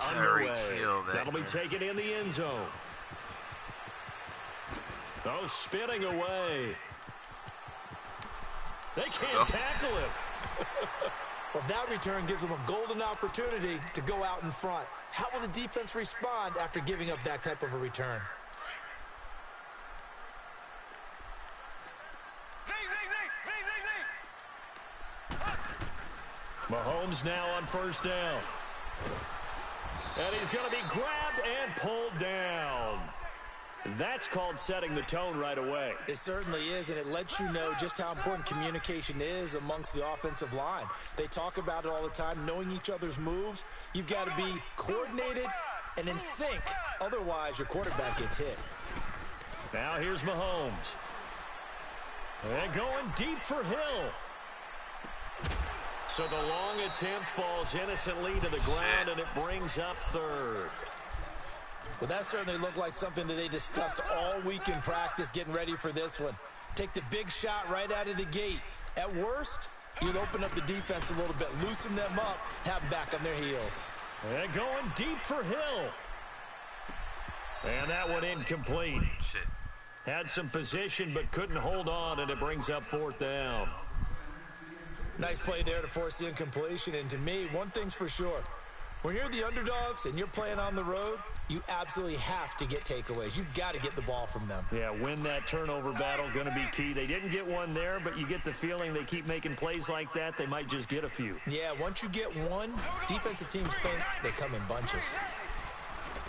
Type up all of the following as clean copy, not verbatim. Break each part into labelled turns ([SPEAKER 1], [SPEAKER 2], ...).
[SPEAKER 1] underway. That'll be taken in the end zone. Oh, spinning away. They can't tackle him.
[SPEAKER 2] Well, that return gives them a golden opportunity to go out in front. How will the defense respond after giving up that type of a return?
[SPEAKER 1] Mahomes now on first down. And he's going to be grabbed and pulled down. That's called setting the tone right away.
[SPEAKER 2] It certainly is, and it lets you know just how important communication is amongst the offensive line. They talk about it all the time, knowing each other's moves. You've got to be coordinated and in sync. Otherwise, your quarterback gets hit.
[SPEAKER 1] Now here's Mahomes. And going deep for Hill. So the long attempt falls innocently to the ground, and it brings up third.
[SPEAKER 2] Well, that certainly looked like something that they discussed all week in practice getting ready for this one. Take the big shot right out of the gate. At worst, you'll open up the defense a little bit, loosen them up, have them back on their heels.
[SPEAKER 1] And going deep for Hill. And that one incomplete. Had some position but couldn't hold on, and it brings up fourth down.
[SPEAKER 2] Nice play there to force the incompletion. And to me, one thing's for sure. When you're the underdogs and you're playing on the road, you absolutely have to get takeaways. You've got to get the ball from them.
[SPEAKER 1] Yeah, win that turnover battle, going to be key. They didn't get one there, but you get the feeling they keep making plays like that, they might just get a few.
[SPEAKER 2] Yeah, once you get one, defensive teams think they come in bunches.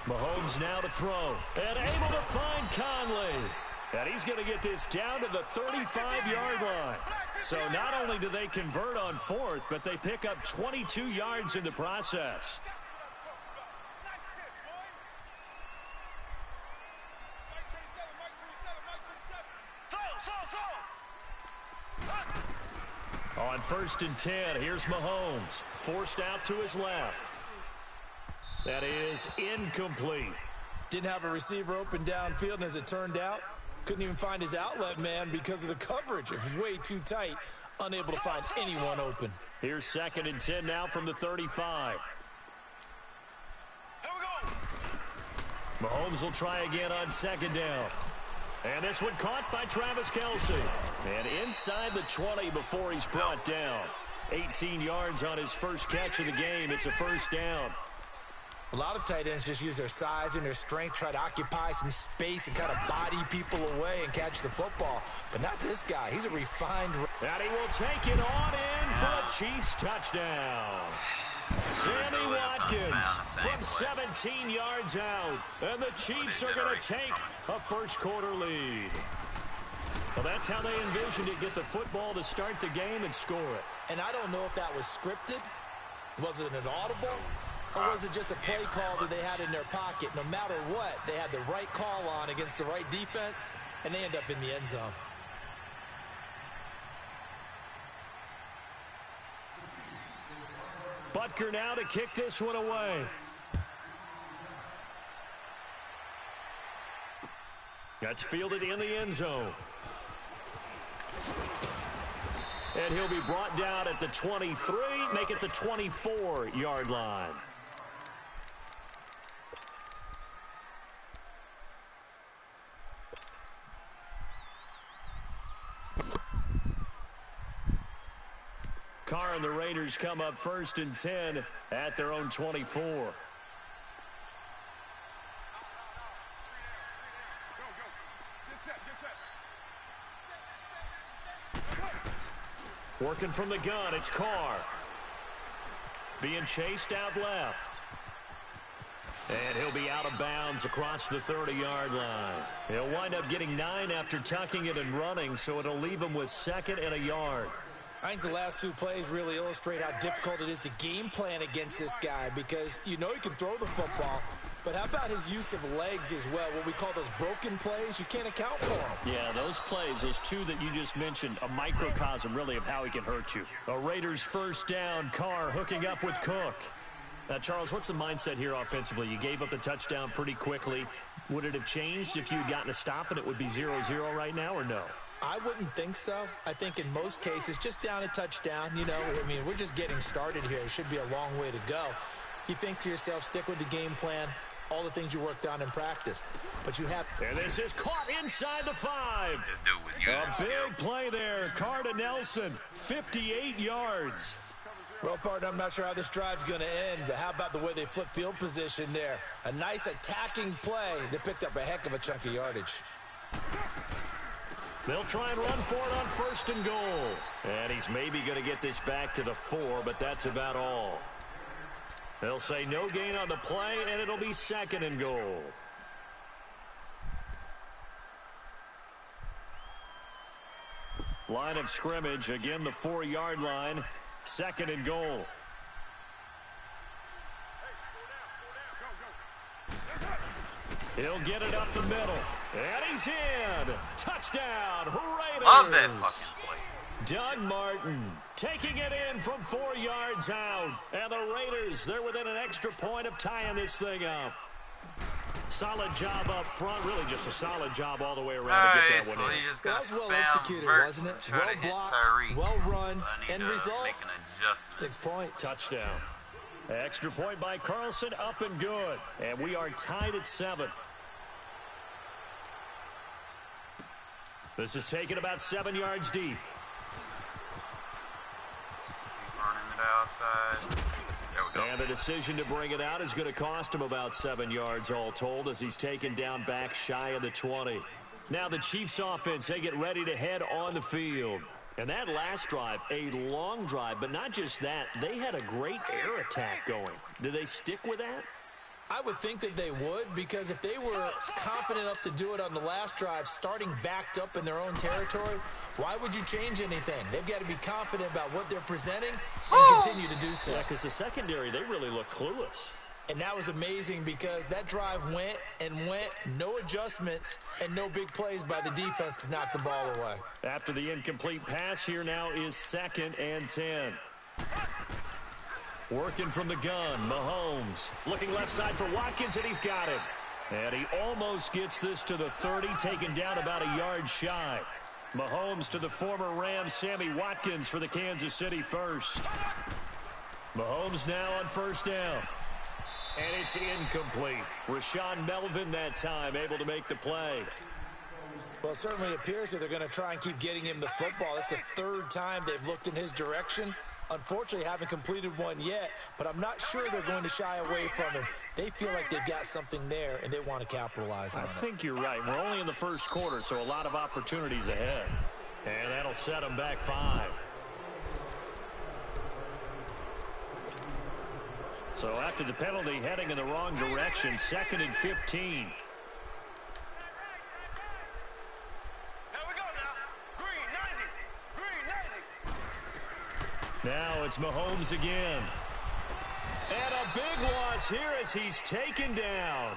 [SPEAKER 1] Mahomes now to throw, and able to find Conley. And he's going to get this down to the 35-yard line. So not only do they convert on fourth, but they pick up 22 yards in the process. On 1st and 10, here's Mahomes. Forced out to his left. That is incomplete.
[SPEAKER 2] Didn't have a receiver open downfield, and as it turned out, couldn't even find his outlet man because of the coverage. It was way too tight, unable to find anyone open.
[SPEAKER 1] Here's 2nd and 10 now from the 35.
[SPEAKER 3] Here we go.
[SPEAKER 1] Mahomes will try again on 2nd down. And this one caught by Travis Kelce. And inside the 20 before he's brought down. 18 yards on his first catch of the game. It's a first down.
[SPEAKER 2] A lot of tight ends just use their size and their strength, try to occupy some space and kind of body people away and catch the football. But not this guy. He's a refined...
[SPEAKER 1] And he will take it on in for a Chiefs touchdown. Sammy Watkins from 17 yards out. And the Chiefs are going to take a first-quarter lead. Well, that's how they envisioned it. Get the football to start the game and score it.
[SPEAKER 2] And I don't know if that was scripted. Was it an audible, or was it just a play call that they had in their pocket? No matter what, they had the right call on against the right defense, and they end up in the end zone.
[SPEAKER 1] Butker now to kick this one away. That's fielded in the end zone. And he'll be brought down at the 23, make it the 24-yard line. Carr and the Raiders come up 1st and 10 at their own 24. Working from the gun, it's Carr. Being chased out left. And he'll be out of bounds across the 30-yard line. He'll wind up getting 9 after tucking it and running, so it'll leave him with 2nd and a yard.
[SPEAKER 2] I think the last two plays really illustrate how difficult it is to game plan against this guy because you know he can throw the football, but how about his use of legs as well? What we call those broken plays, you can't account for them.
[SPEAKER 1] Yeah, those plays, those two that you just mentioned, a microcosm really of how he can hurt you. A Raiders first down, Carr hooking up with Cook. Now, Charles, what's the mindset here offensively? You gave up the touchdown pretty quickly. Would it have changed if you had gotten a stop and it would be 0-0 right now or no?
[SPEAKER 2] I wouldn't think so. I think in most cases, just down a touchdown, you know, I mean, we're just getting started here. It should be a long way to go. You think to yourself, stick with the game plan, all the things you worked on in practice. But you have...
[SPEAKER 1] And this is caught inside the 5.
[SPEAKER 4] This dude with you.
[SPEAKER 1] A big play there. Carter Nelson, 58 yards.
[SPEAKER 2] Well, partner, I'm not sure how this drive's going to end, but how about the way they flip field position there? A nice attacking play that picked up a heck of a chunk of yardage.
[SPEAKER 1] They'll try and run for it on 1st and goal. And he's maybe going to get this back to the 4, but that's about all. They'll say no gain on the play, and it'll be 2nd and goal. Line of scrimmage, again the 4-yard line. 2nd and goal. He'll get it up the middle. And he's in. Touchdown, Raiders.
[SPEAKER 4] Love that fucking play.
[SPEAKER 1] Doug Martin taking it in from 4 yards out. And the Raiders, they're within an extra point of tying this thing up. Solid job up front. Really just a solid job all the way around to get that one in.
[SPEAKER 4] He just got
[SPEAKER 2] that was well executed, wasn't it? Well blocked, well run, end result, 6 points.
[SPEAKER 1] Touchdown. Extra point by Carlson, up and good. And we are tied at 7. This is taken about 7 yards deep.
[SPEAKER 4] Running it outside. There we go.
[SPEAKER 1] And the decision to bring it out is going to cost him about 7 yards all told as he's taken down back shy of the 20. Now the Chiefs offense, they get ready to head on the field. And that last drive, a long drive, but not just that, they had a great air attack going. Do they stick with that?
[SPEAKER 2] I would think that they would, because if they were confident enough to do it on the last drive, starting backed up in their own territory, why would you change anything? They've got to be confident about what they're presenting and continue to do so.
[SPEAKER 1] Yeah, because the secondary, they really look clueless.
[SPEAKER 2] And that was amazing because that drive went and went, no adjustments, and no big plays by the defense to knock the ball away.
[SPEAKER 1] After the incomplete pass, here now is 2nd and 10. Working from the gun, Mahomes. Looking left side for Watkins, and he's got it. And he almost gets this to the 30, taken down about a yard shy. Mahomes to the former Rams, Sammy Watkins for the Kansas City first. Mahomes now on 1st down. And it's incomplete. Rashawn Melvin that time able to make the play.
[SPEAKER 2] Well, it certainly appears that they're going to try and keep getting him the football. That's the 3rd time they've looked in his direction. Unfortunately, haven't completed one yet, but I'm not sure they're going to shy away from him. They feel like they've got something there, and they want to capitalize on it.
[SPEAKER 1] I think you're right. We're only in the 1st quarter, so a lot of opportunities ahead. And that'll set them back 5. So after the penalty, heading in the wrong direction, 2nd and 15. Now it's Mahomes again. And a big loss here as he's taken down.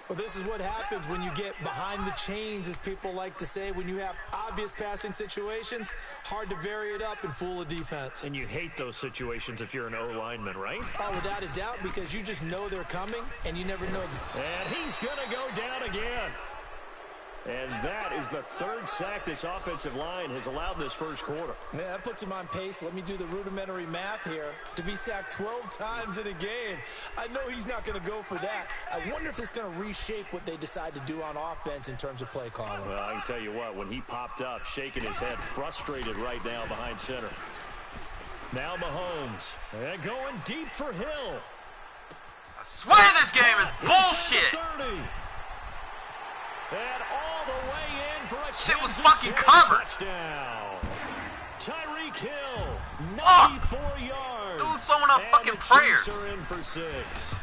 [SPEAKER 2] Well, this is what happens when you get behind the chains, as people like to say. When you have obvious passing situations, hard to vary it up and fool a defense.
[SPEAKER 1] And you hate those situations if you're an O-lineman, right?
[SPEAKER 2] Oh, without a doubt, because you just know they're coming, and you never know.
[SPEAKER 1] And he's going to go down again. And that is the 3rd sack this offensive line has allowed in this 1st quarter.
[SPEAKER 2] Man, that puts him on pace. Let me do the rudimentary math here. To be sacked 12 times in a game, I know he's not going to go for that. I wonder if it's going to reshape what they decide to do on offense in terms of play calling.
[SPEAKER 1] Well, I can tell you what, when he popped up, shaking his head, frustrated right now behind center. Now Mahomes, and going deep for Hill.
[SPEAKER 4] I swear this game is bullshit.
[SPEAKER 1] 30. And all the way in for a
[SPEAKER 4] shit was
[SPEAKER 1] Kansas
[SPEAKER 4] fucking
[SPEAKER 1] City
[SPEAKER 4] covered.
[SPEAKER 1] Touchdown. Tyreek Hill, 94 yards.
[SPEAKER 4] Dude throwing up
[SPEAKER 1] and
[SPEAKER 4] fucking
[SPEAKER 1] the
[SPEAKER 4] prayers.
[SPEAKER 1] Chiefs are in for 6.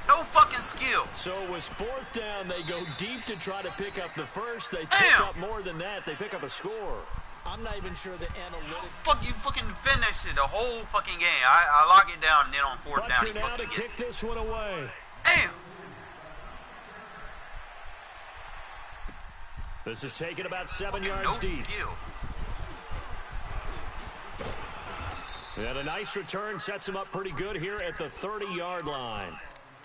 [SPEAKER 4] No fucking skill.
[SPEAKER 1] So it was 4th down. They go deep to try to pick up the first. They pick up more than that. They pick up a score.
[SPEAKER 2] I'm not even sure the analytics.
[SPEAKER 4] Fuck, you fucking finished it the whole fucking game. I lock it down, and then on 4th down, he
[SPEAKER 1] now to
[SPEAKER 4] fucking gets
[SPEAKER 1] kick this one away.
[SPEAKER 4] Damn.
[SPEAKER 1] This is taken about 7 yards
[SPEAKER 4] No
[SPEAKER 1] deep.
[SPEAKER 4] skill.
[SPEAKER 1] And a nice return sets him up pretty good here at the 30-yard line.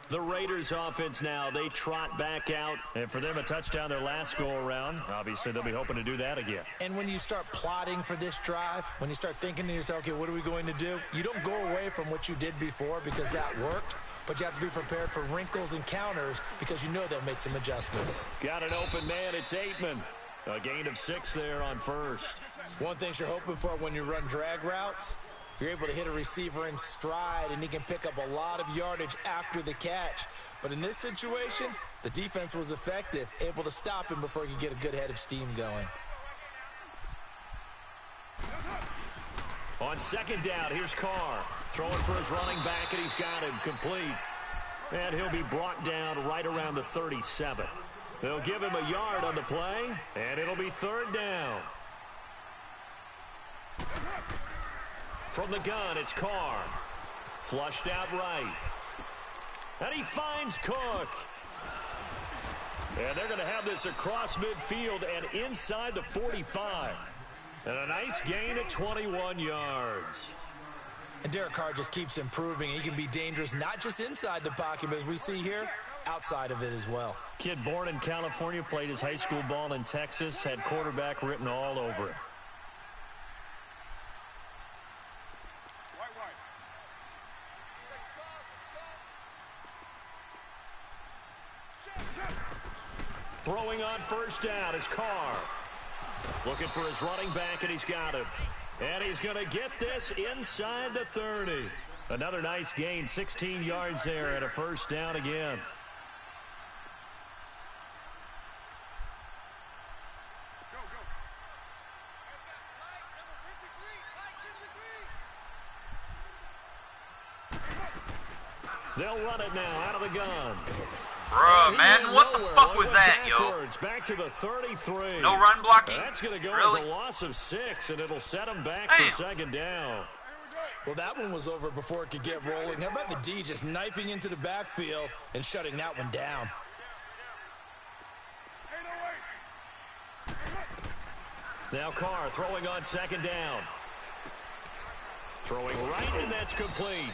[SPEAKER 1] The Raiders offense now, they trot back out. And for them, a touchdown their last go-around. Obviously, they'll be hoping to do that again.
[SPEAKER 2] And when you start plotting for this drive, when you start thinking to yourself, okay, what are we going to do? You don't go away from what you did before because that worked. but you have to be prepared for wrinkles and counters because you know they'll make some adjustments.
[SPEAKER 1] Got an open man. It's Aitman. A gain of 6 there on first.
[SPEAKER 2] One thing you're hoping for when you run drag routes, you're able to hit a receiver in stride, and he can pick up a lot of yardage after the catch. But in this situation, the defense was effective, able to stop him before he could get a good head of steam going.
[SPEAKER 1] On second down, here's Carr. Throwing for his running back, and he's got him complete. And he'll be brought down right around the 37. They'll give him a yard on the play, and it'll be third down. From the gun, it's Carr. Flushed out right. And he finds Cook. And they're going to have this across midfield and inside the 45. And a nice gain at 21 yards.
[SPEAKER 2] And Derek Carr just keeps improving. He can be dangerous not just inside the pocket, but as we see here, outside of it as well.
[SPEAKER 1] Kid born in California, played his high school ball in Texas, had quarterback written all over it. Throwing on first down is Carr. Looking for his running back, and he's got him. And he's going to get this inside the 30. Another nice gain, 16 yards there, and a first down again. They'll run it now out of the gun.
[SPEAKER 4] Bruh, Madden, what the fuck was that, yo?
[SPEAKER 1] Back to the 33.
[SPEAKER 4] No run blocking?
[SPEAKER 1] That's going to go
[SPEAKER 4] Really?
[SPEAKER 1] as a loss of 6, and it'll set them back
[SPEAKER 4] Damn.
[SPEAKER 1] for second down.
[SPEAKER 2] Well, that one was over before it could get rolling. How about the D just knifing into the backfield and shutting that one down?
[SPEAKER 1] Now Carr throwing on second down. Throwing right, and that's complete.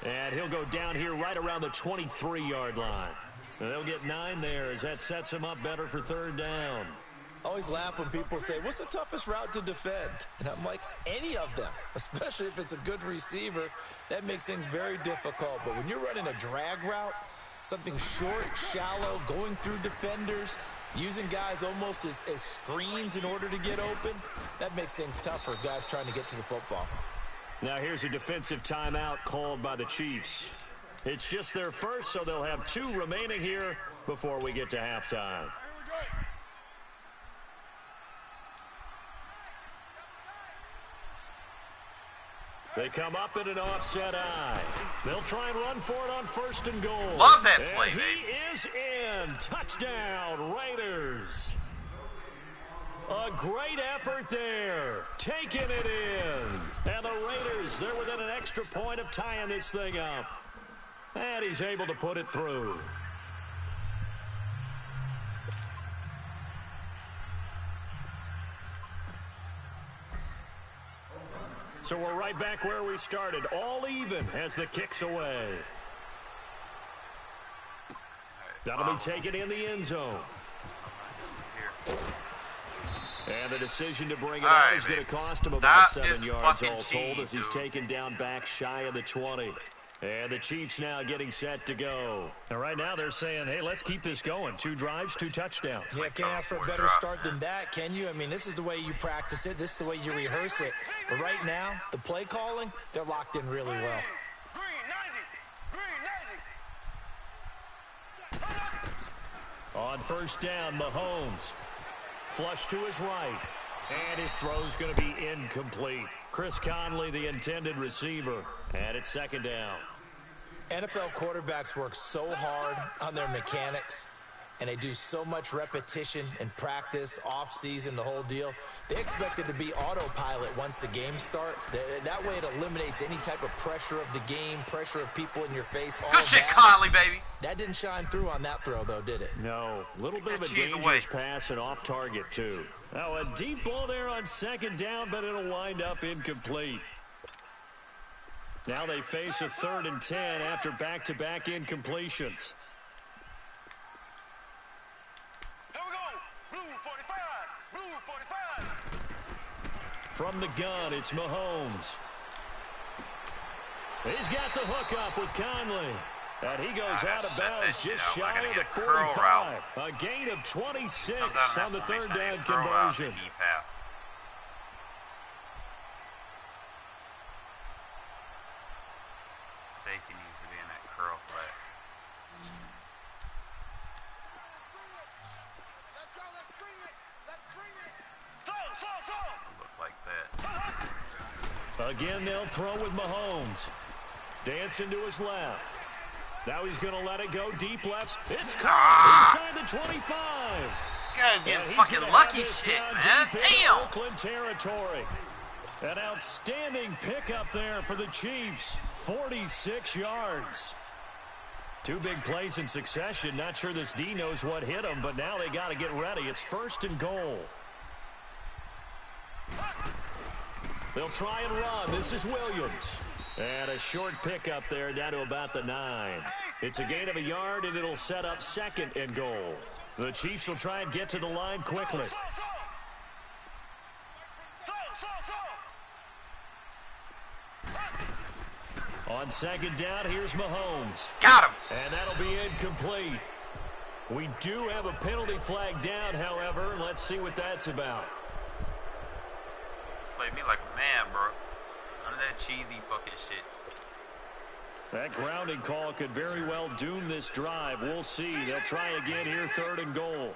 [SPEAKER 1] And he'll go down here right around the 23-yard line. And they'll get 9 there as that sets him up better for third down.
[SPEAKER 2] I always laugh when people say, what's the toughest route to defend? And I'm like, any of them, especially if it's a good receiver. That makes things very difficult. But when you're running a drag route, something short, shallow, going through defenders, using guys almost as screens in order to get open, that makes things tough for guys trying to get to the football.
[SPEAKER 1] Now here's a defensive timeout called by the Chiefs. It's just their first, so they'll have 2 remaining here before we get to halftime. They come up in an offset eye. They'll try and run for it on first and goal.
[SPEAKER 4] Love that play,
[SPEAKER 1] and
[SPEAKER 4] man.
[SPEAKER 1] He is in. Touchdown, Raiders. A great effort there. Taking it in. And the Raiders, they're within an extra point of tying this thing up. And he's able to put it through. So we're right back where we started. All even as the kick's away. That'll be taken in the end zone. And the decision to bring it out is going to cost him about 7 yards all told as he's taken down back shy of the 20. And the Chiefs now getting set to go. And right now they're saying, hey, let's keep this going. 2 drives, 2 touchdowns.
[SPEAKER 2] Yeah, can't ask for a better start than that, can you? I mean, this is the way you practice it. This is the way you rehearse it. But right now, the play calling, they're locked in really well.
[SPEAKER 1] On first down, Mahomes. Flush to his right. And his throw's going to be incomplete. Chris Conley, the intended receiver. And it's second down.
[SPEAKER 2] NFL quarterbacks work so hard on their mechanics, and they do so much repetition and practice, off-season, the whole deal. They expect it to be autopilot once the games start. That way it eliminates any type of pressure of the game, pressure of people in your face.
[SPEAKER 4] Good shit, Conley, baby.
[SPEAKER 2] That didn't shine through on that throw, though, did it?
[SPEAKER 1] No. A little bit of a dangerous pass and off target, too. Now, a deep ball there on second down, but it'll wind up incomplete. Now they face a 3rd and 10 after back-to-back incompletions.
[SPEAKER 5] Here we go. Blue 45. Blue 45.
[SPEAKER 1] From the gun, it's Mahomes. He's got the hook up with Conley. And he goes out of bounds just shy of the 45. A gain of 26 on the third down conversion.
[SPEAKER 4] Safety needs to be in that curl flat. Look like that.
[SPEAKER 1] Again, they'll throw with Mahomes. Dancing to his left. Now he's going to let it go deep left. It's caught inside the 25.
[SPEAKER 4] This guy's getting fucking lucky shit, man. Damn.
[SPEAKER 1] Oakland territory. An outstanding pickup there for the Chiefs. 46 yards. Two big plays in succession. Not sure this D knows what hit him, but now they got to get ready. It's 1st and goal. They'll try and run. This is Williams. And a short pickup there down to about the 9. It's a gain of a yard, and it'll set up 2nd and goal. The Chiefs will try and get to the line quickly. On 2nd down, here's Mahomes.
[SPEAKER 4] Got him.
[SPEAKER 1] And that'll be incomplete. We do have a penalty flag down, however. Let's see what that's about.
[SPEAKER 4] Play me like a man, bro. None of that cheesy fucking shit.
[SPEAKER 1] That grounding call could very well doom this drive. We'll see. They'll try again here, 3rd and goal.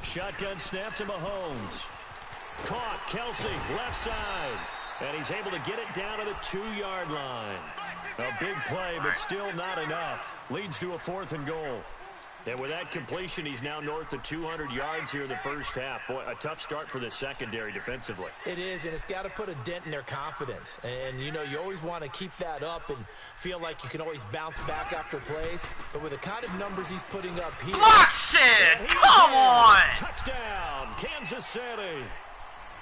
[SPEAKER 1] Shotgun snap to Mahomes. Caught. Kelsey, left side. And he's able to get it down to the 2-yard line. A big play, but still not enough. Leads to a 4th and goal. And with that completion, he's now north of 200 yards here in the first half. Boy, a tough start for the secondary defensively.
[SPEAKER 2] It is, and it's got to put a dent in their confidence. And, you know, you always want to keep that up and feel like you can always bounce back after plays. But with the kind of numbers he's putting up here...
[SPEAKER 4] Block shit! Come on!
[SPEAKER 1] Touchdown, Kansas City.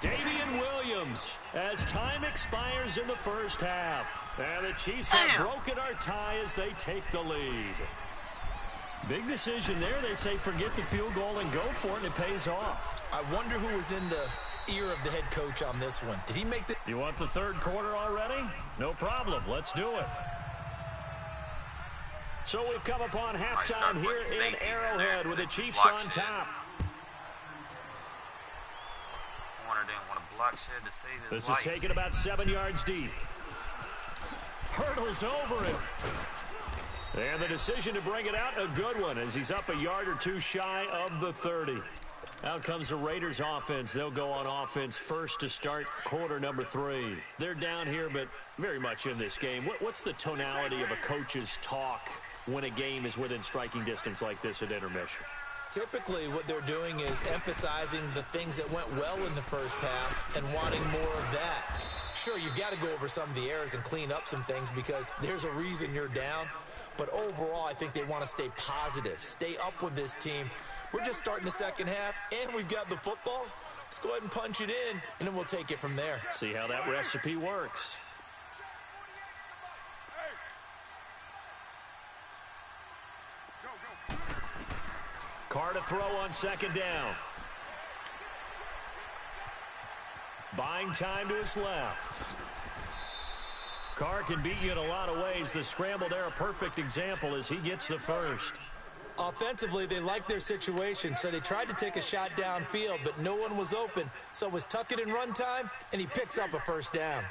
[SPEAKER 1] Davian Williams, as time expires in the first half. And the Chiefs have broken our tie as they take the lead. Big decision there. They say forget the field goal and go for it, and it pays off.
[SPEAKER 2] I wonder who was in the ear of the head coach on this one. Did he make the...
[SPEAKER 1] You want the 3rd quarter already? No problem. Let's do it. So we've come upon halftime here in Arrowhead with the Chiefs on top.
[SPEAKER 4] Warner didn't want to block shit to save his
[SPEAKER 1] life. This is taken about 7 yards deep. Hurdles over him. And the decision to bring it out, a good one, as he's up a yard or two shy of the 30. Out comes the Raiders offense. They'll go on offense first to start quarter number 3. They're down here, but very much in this game. What's the tonality of a coach's talk when a game is within striking distance like this at intermission?
[SPEAKER 2] Typically, what they're doing is emphasizing the things that went well in the first half and wanting more of that. Sure, you've got to go over some of the errors and clean up some things because there's a reason you're down. But overall, I think they want to stay positive, stay up with this team. We're just starting the second half, and we've got the football. Let's go ahead and punch it in, and then we'll take it from there.
[SPEAKER 1] See how that recipe works. Carr to throw on 2nd down. Buying time to his left. Carr can beat you in a lot of ways. The scramble there, a perfect example as he gets the first.
[SPEAKER 2] Offensively, they liked their situation, so they tried to take a shot downfield, but no one was open. So it was tuck it in run time, and he picks up a 1st down.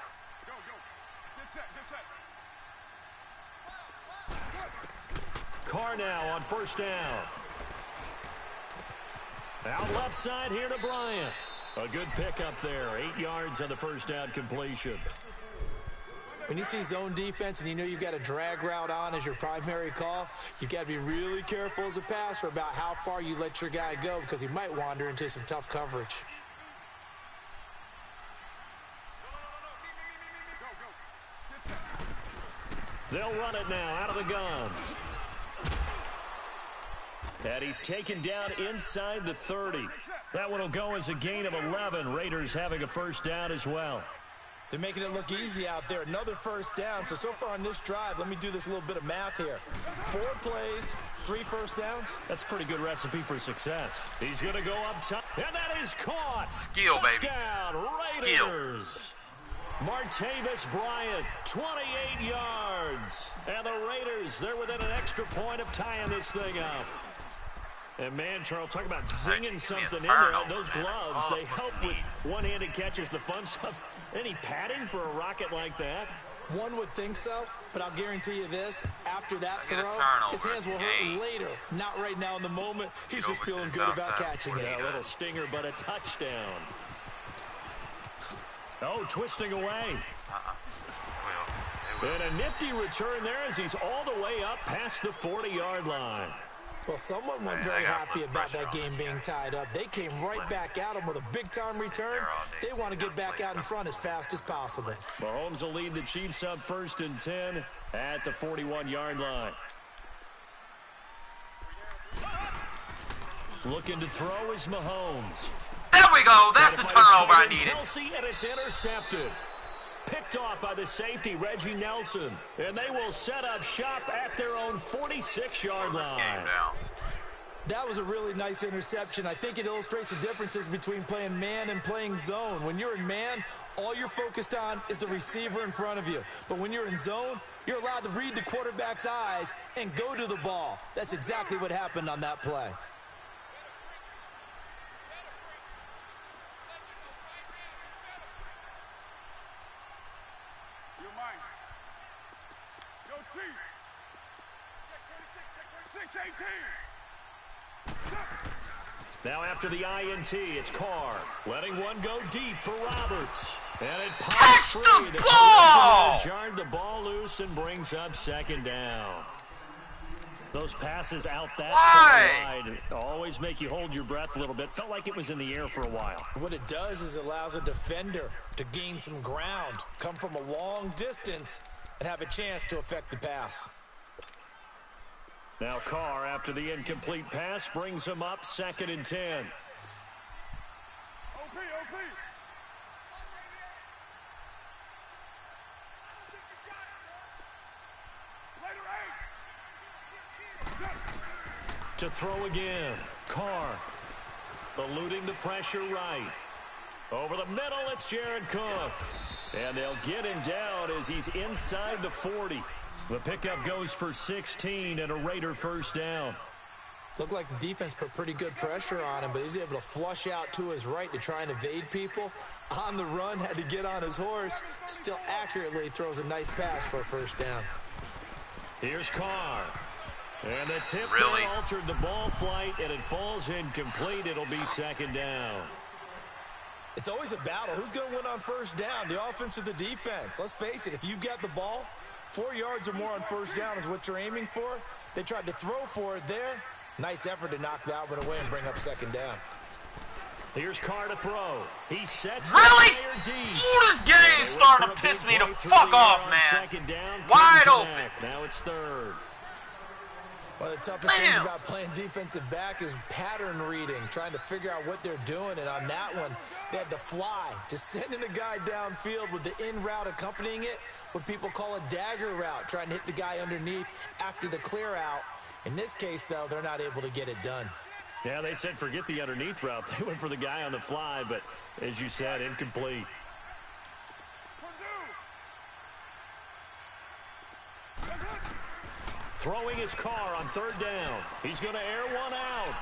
[SPEAKER 1] Carr now on 1st down. Out left side here to Bryant. A good pickup there. 8 yards on the 1st down completion.
[SPEAKER 2] When you see zone defense and you know you've got a drag route on as your primary call, you've got to be really careful as a passer about how far you let your guy go because he might wander into some tough coverage.
[SPEAKER 1] They'll run it now out of the gun. And he's taken down inside the 30. That one will go as a gain of 11. Raiders having a 1st down as well.
[SPEAKER 2] They're making it look easy out there. Another first down. So far on this drive, let me do this little bit of math here. 4 plays, 3 first downs.
[SPEAKER 1] That's a pretty good recipe for success. He's going to go up top, and that is caught.
[SPEAKER 4] Skill, baby.
[SPEAKER 1] Touchdown, Raiders. Martavis Bryant, 28 yards. And the Raiders, they're within an extra point of tying this thing up. And man, Charles, talk about zinging something in there. Those gloves, they help with one-handed catches. The fun stuff. Any padding for a rocket like that?
[SPEAKER 2] One would think so, but I'll guarantee you this. After that throw, his hands will hurt later. Not right now in the moment. He's just feeling good about catching it.
[SPEAKER 1] Yeah, a little stinger, but a touchdown. Oh, twisting away. And a nifty return there as he's all the way up past the 40-yard line.
[SPEAKER 2] Well, someone wasn't very happy about that game being tied up. They came right back at him with a big-time return. They want to get back out in front as fast as possible.
[SPEAKER 1] Mahomes will lead the Chiefs up 1st and 10 at the 41-yard line. Looking to throw is Mahomes.
[SPEAKER 4] There we go. That's the turnover I needed.
[SPEAKER 1] Kelsey, and it's intercepted. Picked off by the safety, Reggie Nelson. And they will set up shop at their own 46-yard line.
[SPEAKER 2] That was a really nice interception. I think it illustrates the differences between playing man and playing zone. When you're in man, all you're focused on is the receiver in front of you. But when you're in zone, you're allowed to read the quarterback's eyes and go to the ball. That's exactly what happened on that play.
[SPEAKER 1] Now after the INT, it's Carr. Letting one go deep for Roberts. And it pops free.
[SPEAKER 4] The ball!
[SPEAKER 1] Jarred the ball loose and brings up 2nd down. Those passes out that far wide always make you hold your breath a little bit. Felt like it was in the air for a while.
[SPEAKER 2] What it does is it allows a defender to gain some ground, come from a long distance, and have a chance to affect the pass.
[SPEAKER 1] Now Carr, after the incomplete pass, brings him up 2nd and 10. To throw again, Carr, eluding the pressure right. Over the middle, it's Jared Cook. And they'll get him down as he's inside the 40. The pickup goes for 16 and a Raider 1st down.
[SPEAKER 2] Looked like the defense put pretty good pressure on him, but he's able to flush out to his right to try and evade people. On the run, had to get on his horse. Still accurately throws a nice pass for a 1st down.
[SPEAKER 1] Here's Carr. And the tip there altered the ball flight, and it falls incomplete. It'll be 2nd down.
[SPEAKER 2] It's always a battle. Who's going to win on 1st down, the offense or the defense? Let's face it, if you've got the ball, 4 yards or more on 1st down is what you're aiming for. They tried to throw for it there. Nice effort to knock that one away and bring up 2nd down.
[SPEAKER 1] Here's Carr to throw. He sets
[SPEAKER 4] really?
[SPEAKER 1] deep.
[SPEAKER 4] Ooh, this game's starting to piss me the fuck off, man.
[SPEAKER 1] Down,
[SPEAKER 4] wide open.
[SPEAKER 1] Now it's 3rd.
[SPEAKER 2] One of the toughest things about playing defensive back is pattern reading, trying to figure out what they're doing. And on that one, they had the fly, just sending a guy downfield with the in route accompanying it, what people call a dagger route, trying to hit the guy underneath after the clear out. In this case, though, they're not able to get it done.
[SPEAKER 1] Yeah, they said forget the underneath route. They went for the guy on the fly, but as you said, incomplete. Throwing his Carr on 3rd down. He's going to air one out.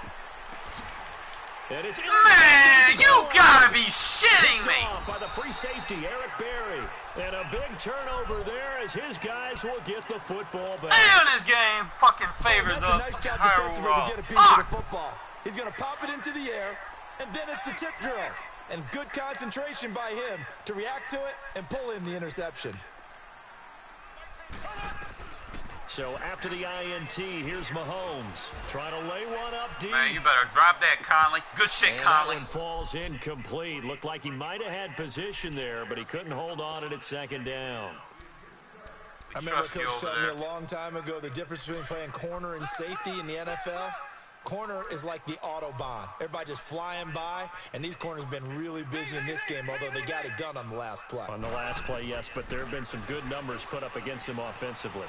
[SPEAKER 1] And it's
[SPEAKER 4] man, you gotta be shitting me!
[SPEAKER 1] By the free safety, Eric Berry. And a big turnover there as his guys will get the football back.
[SPEAKER 4] And this game fucking favors
[SPEAKER 2] that's a nice job defensively to get a piece of the football. He's going to pop it into the air, and then it's the tip drill. And good concentration by him to react to it and pull in the interception.
[SPEAKER 1] So after the INT, here's Mahomes trying to lay one up deep.
[SPEAKER 4] Man, you better drop that, Conley. Good shit, Conley.
[SPEAKER 1] That one falls incomplete. Looked like he might have had position there, but he couldn't hold on it at 2nd down.
[SPEAKER 2] I remember Coach telling me a long time ago the difference between playing corner and safety in the NFL. Corner is like the Autobahn. Everybody just flying by, and these corners have been really busy in this game, although they got it done on the last play.
[SPEAKER 1] On the last play, yes, but there have been some good numbers put up against them offensively.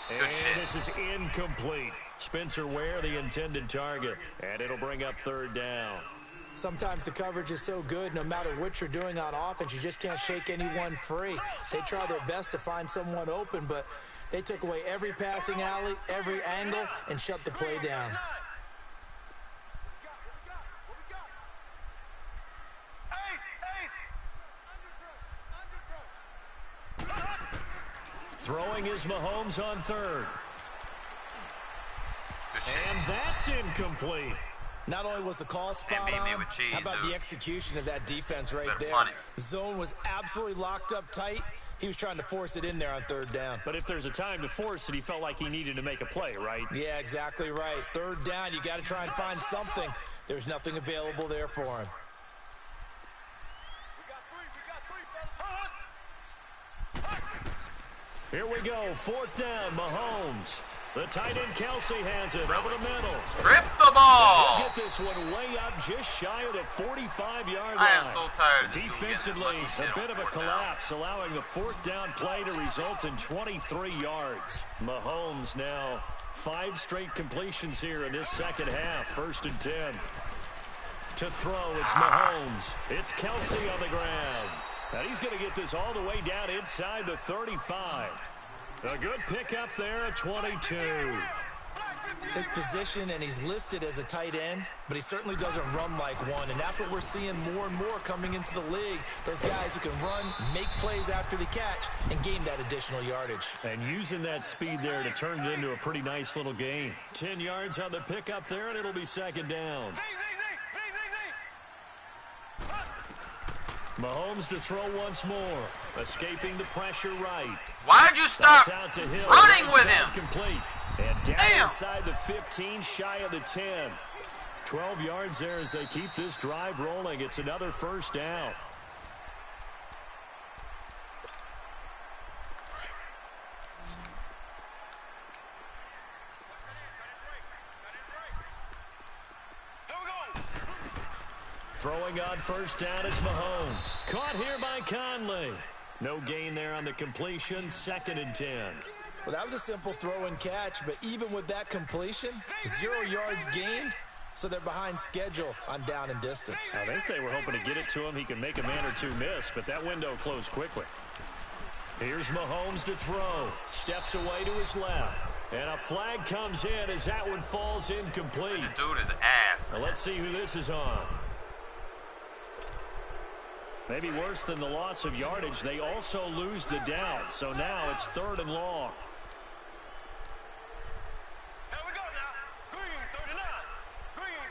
[SPEAKER 4] Good shit.
[SPEAKER 1] This is incomplete. Spencer Ware, the intended target, and it'll bring up third down.
[SPEAKER 2] Sometimes the coverage is so good, no matter what you're doing on offense, you just can't shake anyone free. They try their best to find someone open, but they took away every passing alley, every angle, and shut the play down.
[SPEAKER 1] Throwing is Mahomes on third. And that's incomplete.
[SPEAKER 2] Not only was the call spot on, how about the execution of that defense right there? Zone was absolutely locked up tight. He was trying to force it in there on third down.
[SPEAKER 1] But if there's a time to force it, he felt like he needed to make a play, right?
[SPEAKER 2] Yeah, exactly right. Third down, you got to try and find something. There's nothing available there for him.
[SPEAKER 1] Here we go, fourth down, Mahomes. The tight end Kelsey has it over the middle.
[SPEAKER 4] Strip the ball.
[SPEAKER 1] He'll get this one way up just shy of the 45-yard line.
[SPEAKER 4] I am so tired of
[SPEAKER 1] Defensively, a bit of a collapse, allowing the fourth down play to result in 23 yards. Mahomes now 5 straight completions here in this second half. First and 10. To throw, it's Mahomes. It's Kelsey on the ground. And he's going to get this all the way down inside the 35. A good pickup there at 22.
[SPEAKER 2] His position, and he's listed as a tight end, but he certainly doesn't run like one, and that's what we're seeing more and more coming into the league. Those guys who can run, make plays after the catch, and gain that additional yardage.
[SPEAKER 1] And using that speed there to turn it into a pretty nice little gain. 10 yards on the pickup there, and it'll be second down. Mahomes to throw once more. Escaping the pressure right.
[SPEAKER 4] Why'd you stop running with him?
[SPEAKER 1] Complete. And down inside the 15, shy of the 10. 12 yards there as they keep this drive rolling. It's another first down. Throwing on first down is Mahomes. Caught here by Conley. No gain there on the completion. Second and 10.
[SPEAKER 2] Well, that was a simple throw and catch, but even with that completion, 0 yards gained, so they're behind schedule on down and distance.
[SPEAKER 1] I think they were hoping to get it to him. He could make a man or two miss, but that window closed quickly. Here's Mahomes to throw. Steps away to his left. And a flag comes in as that one falls incomplete.
[SPEAKER 4] This dude is ass.
[SPEAKER 1] Now let's see who this is on. Maybe worse than the loss of yardage, they also lose the down. So now it's third and long.
[SPEAKER 5] Here we go now. Green 39. Green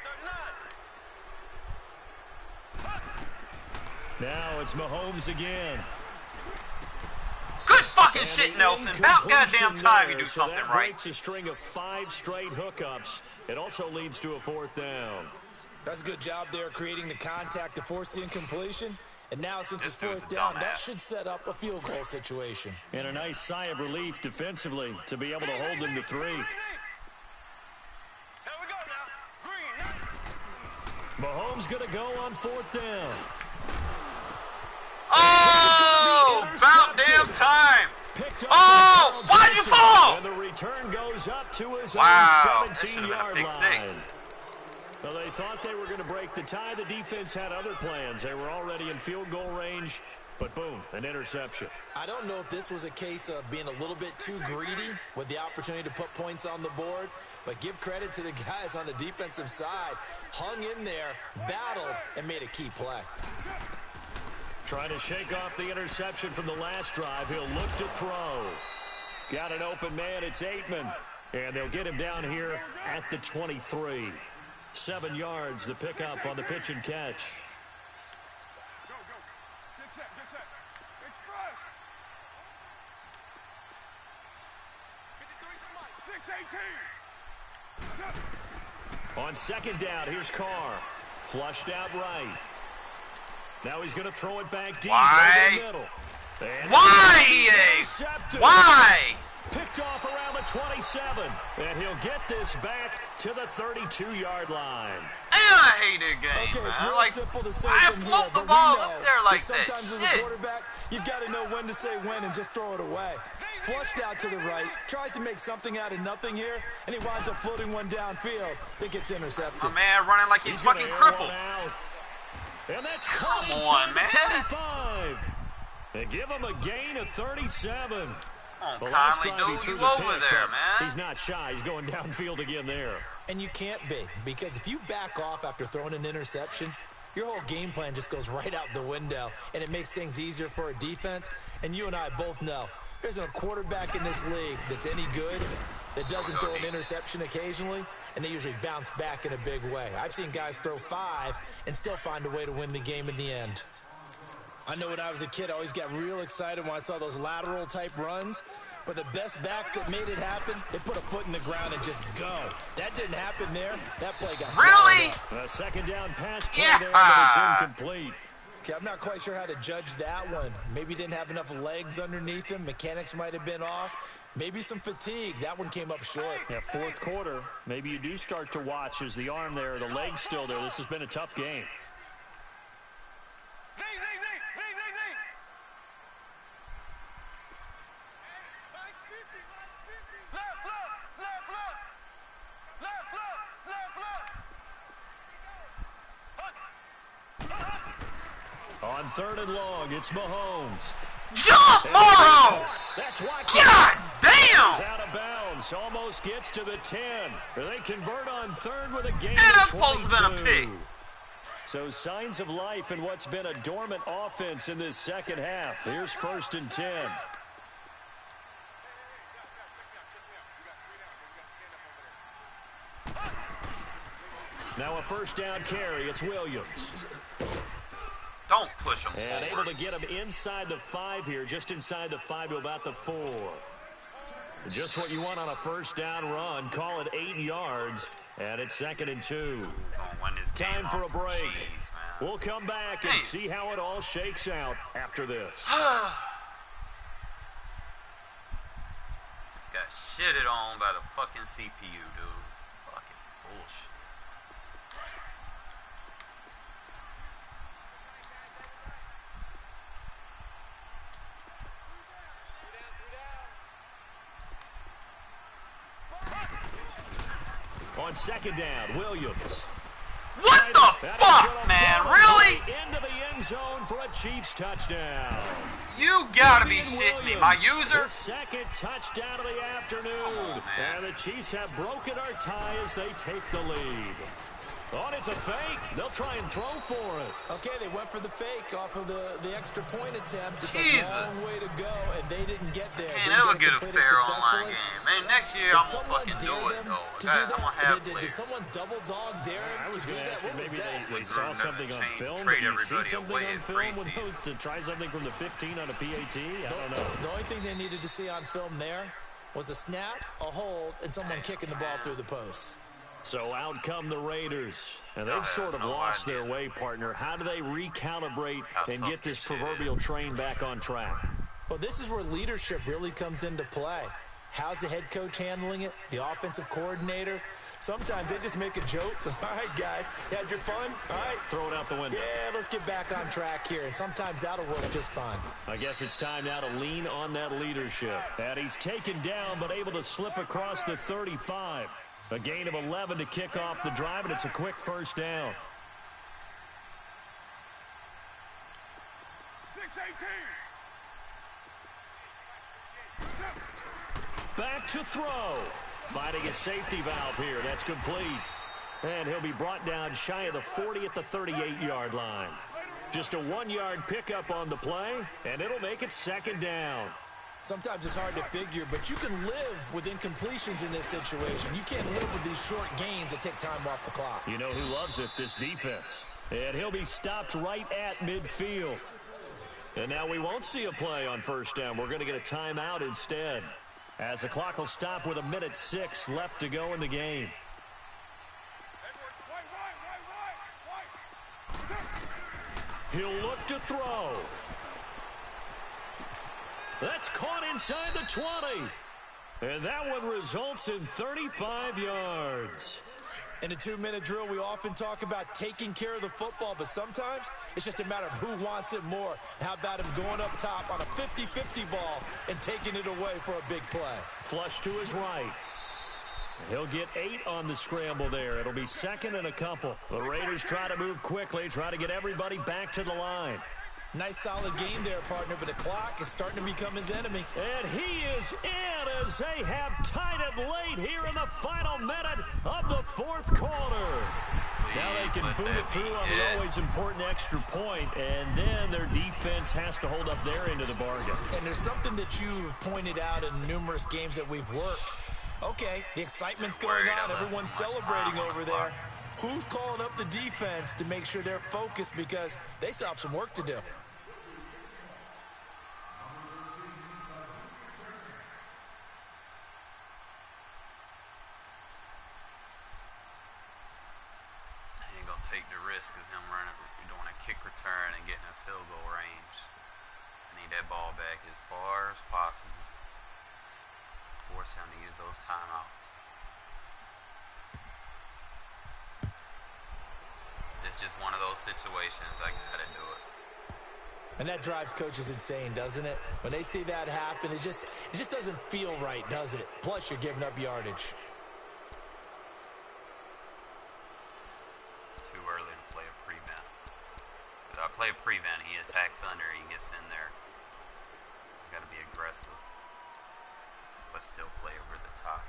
[SPEAKER 5] 39.
[SPEAKER 1] Now it's Mahomes again.
[SPEAKER 4] Good fucking shit, Nelson. About goddamn time you do something
[SPEAKER 1] that
[SPEAKER 4] right.
[SPEAKER 1] breaks a string of 5 straight hookups. It also leads to a fourth down.
[SPEAKER 2] That's a good job there creating the contact to force the incompletion. And now, since it's fourth down, that should set up a field goal situation.
[SPEAKER 1] And a nice sigh of relief defensively to be able to hold them to 3.
[SPEAKER 5] Here we go now. Green.
[SPEAKER 1] Mahomes going to go on fourth down.
[SPEAKER 4] Oh, about damn time. Oh, why'd you fall?
[SPEAKER 1] And the return goes up to his
[SPEAKER 4] own
[SPEAKER 1] 17-yard line. Well, they thought they were going to break the tie. The defense had other plans. They were already in field goal range, but boom, an interception.
[SPEAKER 2] I don't know if this was a case of being a little bit too greedy with the opportunity to put points on the board, but give credit to the guys on the defensive side. Hung in there, battled, and made a key play.
[SPEAKER 1] Trying to shake off the interception from the last drive. He'll look to throw. Got an open man. It's Aitman. And they'll get him down here at the 23. 7 yards, the pickup on the pitch and catch.
[SPEAKER 5] Go, go. Get set, get set. Express. 53, 618.
[SPEAKER 1] On second down, here's Carr. Flushed out right. Now he's going to throw it back deep.
[SPEAKER 4] Why?
[SPEAKER 1] Over the middle. And
[SPEAKER 4] why, EA? Why?
[SPEAKER 1] Picked off around the 27. And he'll get this back to the 32-yard line.
[SPEAKER 4] And I hate that game,
[SPEAKER 2] okay,
[SPEAKER 4] man.
[SPEAKER 2] it's really
[SPEAKER 4] Like,
[SPEAKER 2] simple to say
[SPEAKER 4] I
[SPEAKER 2] from
[SPEAKER 4] float
[SPEAKER 2] here,
[SPEAKER 4] the ball up there like
[SPEAKER 2] that.
[SPEAKER 4] that.
[SPEAKER 2] Sometimes as a quarterback, you've got to know when to say when and just throw it away. Flushed out to the right, tries to make something out of nothing here, and he winds up floating one downfield that gets intercepted.
[SPEAKER 4] My man running like he's fucking crippled.
[SPEAKER 1] And that's
[SPEAKER 4] Come on, man.
[SPEAKER 1] 35. They give him a gain of 37.
[SPEAKER 4] Come on, Conley, dude, you over there, man.
[SPEAKER 1] He's not shy. He's going downfield again there.
[SPEAKER 2] And you can't be, because if you back off after throwing an interception, your whole game plan just goes right out the window, and it makes things easier for a defense. And you and I both know there's a quarterback in this league that's any good that doesn't throw an interception occasionally, and they usually bounce back in a big way. I've seen guys throw 5 and still find a way to win the game in the end. I know when I was a kid, I always got real excited when I saw those lateral-type runs. But the best backs that made it happen, they put a foot in the ground and just go. That didn't happen there. That play got
[SPEAKER 4] really?
[SPEAKER 1] A second down pass play there, but it's incomplete.
[SPEAKER 2] Okay, I'm not quite sure how to judge that one. Maybe didn't have enough legs underneath him. Mechanics might have been off. Maybe some fatigue. That one came up short.
[SPEAKER 1] Yeah, fourth quarter. Maybe you do start to watch as the arm there, the leg's still there. This has been a tough game. On 3rd and long, it's Mahomes.
[SPEAKER 4] Jump, Morrow!
[SPEAKER 1] That's why.
[SPEAKER 4] God damn!
[SPEAKER 1] Out of bounds, almost gets to the 10. They convert on 3rd with a gain
[SPEAKER 4] And
[SPEAKER 1] of
[SPEAKER 4] that's supposed to have been a pick.
[SPEAKER 1] So signs of life in what's been a dormant offense in this second half. Here's 1st and 10. Now a first down carry. It's Williams.
[SPEAKER 4] Don't push him
[SPEAKER 1] And
[SPEAKER 4] forward.
[SPEAKER 1] able to get him inside the 5 here, just inside the 5 to about the 4. Just what you want on a first down run. Call it 8 yards, and it's 2nd and 2. Time for a break. We'll come back and see how it all shakes out after this.
[SPEAKER 4] Just got shitted on by the fucking CPU, dude. Fucking bullshit.
[SPEAKER 1] On 2nd down, Williams.
[SPEAKER 4] What the fuck, man? Really?
[SPEAKER 1] Into the end zone for a Chiefs touchdown.
[SPEAKER 4] You gotta be shitting me. My user?
[SPEAKER 1] Second touchdown of the afternoon. And the Chiefs have broken our tie as they take the lead. Oh, it's a fake. They'll try and throw for it.
[SPEAKER 2] Okay, they went for the fake off of the extra point attempt. It's
[SPEAKER 4] Jesus.
[SPEAKER 2] a long way to go, and they didn't get there.
[SPEAKER 4] Can't ever get a fair online game. Man, next year I'm gonna fucking do it, though. I'm gonna have players.
[SPEAKER 2] Did someone double dog dare
[SPEAKER 1] I
[SPEAKER 2] him
[SPEAKER 1] was
[SPEAKER 2] to do
[SPEAKER 1] going to
[SPEAKER 2] that?
[SPEAKER 1] ask you,
[SPEAKER 2] What was
[SPEAKER 1] maybe
[SPEAKER 2] that?
[SPEAKER 1] they saw something on film.
[SPEAKER 4] Trade
[SPEAKER 1] Did you see
[SPEAKER 4] everybody
[SPEAKER 1] something
[SPEAKER 4] away
[SPEAKER 1] on
[SPEAKER 4] in
[SPEAKER 1] film with
[SPEAKER 4] preseason.
[SPEAKER 1] those to try something from the 15 on a PAT? I don't know.
[SPEAKER 2] The only thing they needed to see on film there was a snap, a hold, and someone kicking the ball through the post.
[SPEAKER 1] So out come the Raiders, and they've sort of lost their way, partner. How do they recalibrate and get this proverbial train back on track?
[SPEAKER 2] Well, this is where leadership really comes into play. How's the head coach handling it? The offensive coordinator? Sometimes they just make a joke. All right, guys, you had your fun? All right.
[SPEAKER 1] Throw it out the window.
[SPEAKER 2] Yeah, let's get back on track here, and sometimes that'll work just fine.
[SPEAKER 1] I guess it's time now to lean on that leadership. And he's taken down, but able to slip across the 35. A gain of 11 to kick off the drive, and it's a quick first down.
[SPEAKER 5] 6-18.
[SPEAKER 1] Back to throw. Finding a safety valve here. That's complete. And he'll be brought down shy of the 40 at the 38-yard line. Just a 1-yard pickup on the play, and it'll make it 2nd down.
[SPEAKER 2] Sometimes it's hard to figure, but you can live with incompletions in this situation. You can't live with these short gains that take time off the clock.
[SPEAKER 1] You know who loves it? This defense. And he'll be stopped right at midfield. And now we won't see a play on first down. We're going to get a timeout instead, as the clock will stop with 1:06 left to go in the game. He'll look to throw. That's caught inside the 20. And that one results in 35 yards.
[SPEAKER 2] In a 2-minute drill, we often talk about taking care of the football, but sometimes it's just a matter of who wants it more. How about him going up top on a 50-50 ball and taking it away for a big play?
[SPEAKER 1] Flush to his right. He'll get 8 on the scramble there. It'll be second and a couple. The Raiders try to move quickly, try to get everybody back to the line.
[SPEAKER 2] Nice solid game there, partner, but the clock is starting to become his enemy.
[SPEAKER 1] And he is in as they have tied it late here in the final minute of the fourth quarter. Now they can boot it through on the always important extra point, and then their defense has to hold up their end of the bargain.
[SPEAKER 2] And there's something that you've pointed out in numerous games that we've worked. Okay, the excitement's going on. Everyone's celebrating over there. Who's calling up the defense to make sure they're focused because they still have some work to do?
[SPEAKER 4] Take the risk of him doing a kick return and getting a field goal range. I need that ball back as far as possible. Force him to use those timeouts. It's just one of those situations. I gotta do it.
[SPEAKER 2] And that drives coaches insane, doesn't it? When they see that happen, it just doesn't feel right, does it? Plus, you're giving up yardage.
[SPEAKER 4] Play a prevent, he attacks under, he gets in there. Got to be aggressive, but still play over the top.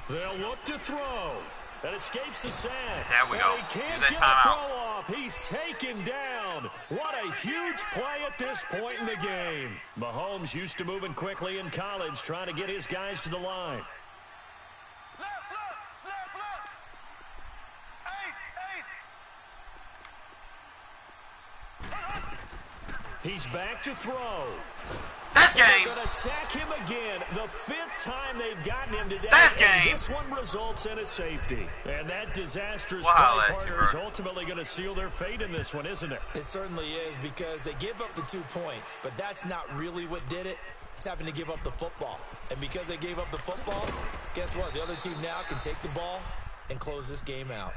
[SPEAKER 1] They'll look to throw. That escapes the sack.
[SPEAKER 4] There we go.
[SPEAKER 1] He can't
[SPEAKER 4] Use that
[SPEAKER 1] get
[SPEAKER 4] timeout.
[SPEAKER 1] a throw off. He's taken down. What a huge play at this point in the game. Mahomes used to moving quickly in college, trying to get his guys to the line.
[SPEAKER 5] Left. Ace.
[SPEAKER 1] He's back to throw.
[SPEAKER 4] That's game.
[SPEAKER 1] They're going to sack him again. The 5th time they've gotten him today.
[SPEAKER 4] That's game.
[SPEAKER 1] This one results in a safety. And that disastrous
[SPEAKER 4] Wow,
[SPEAKER 1] play
[SPEAKER 4] that's
[SPEAKER 1] partner is
[SPEAKER 4] right.
[SPEAKER 1] ultimately going to seal their fate in this one, isn't it?
[SPEAKER 2] It certainly is because they give up the 2 points, but that's not really what did it. It's having to give up the football. And because they gave up the football, guess what? The other team now can take the ball and close this game out.